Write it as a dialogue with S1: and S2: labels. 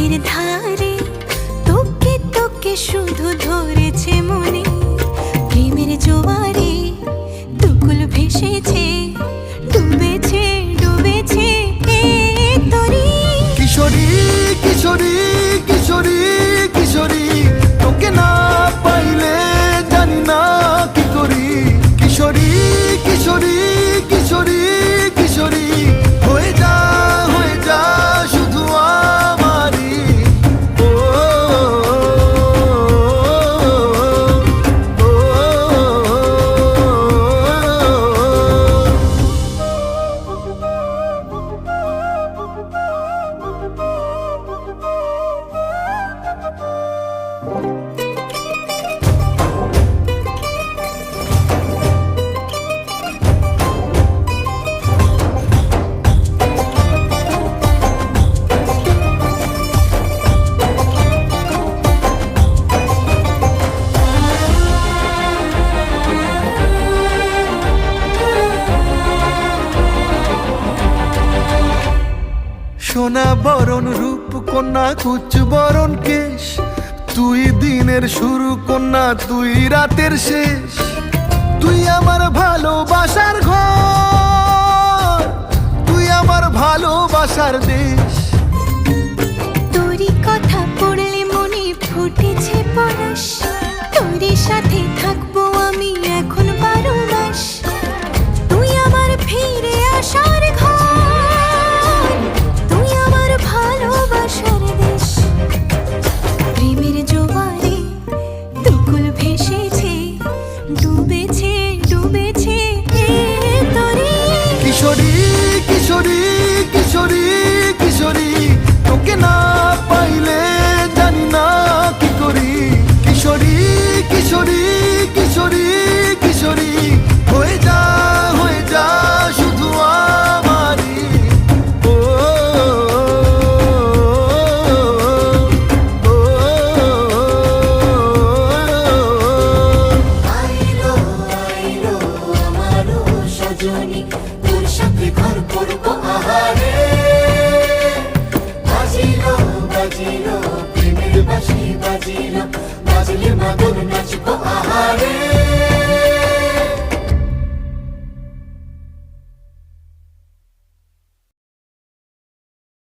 S1: নদীর ধারে তোকে তোকে শুধু ধরেছে মনে, প্রেমের জোয়ারে দুকুল ভেসেছে, ডুবেছে ডুবেছে এ তরি।
S2: কিশোরী কিশোরী কিশোরী কিশোরী, তোকে না পাইলে জানি না কি করি। কিশোরী কিশোরী কিশোরী কিশোরী, হয়ে যা শুধু আমারই। ও সোনা বরণ রূপ কন্যা কুচ বরণ কেশ, তুই দিনের শুরু কন্যা তুই রাতের শেষ। তুই আমার ভালোবাসার ঘর, তুই আমার ভালোবাসার দেশ।
S1: তোরই কথা পড়লে মনে ফুটেছে পরশ, তোরই সাথে থাকবো আমি এখন 12 মাস। তুই আমার ফিরে আসার ঘর, তুই আমার ভালোবাসার দেশ। প্রেমের জোয়ারে দুকুল ভেসেছে, ডুবেছে ডুবেছে এ তরি।
S2: কিশোরী কিশোরী কিশোরী কিশোরী, তোকে না পাইলে জানি না কি করি। কিশোরী কিশোরী কিশোরী কিশোরী, হয়ে যা শুধু আমারই। ও
S3: আইলো আইলো আমারও সজনী, তোর সাথে ঘর করবো আহারে। বাজিলো বাজিলো প্রেমের বাঁশি বাজিলো, বাজলে মাদল নাচবো আহারে।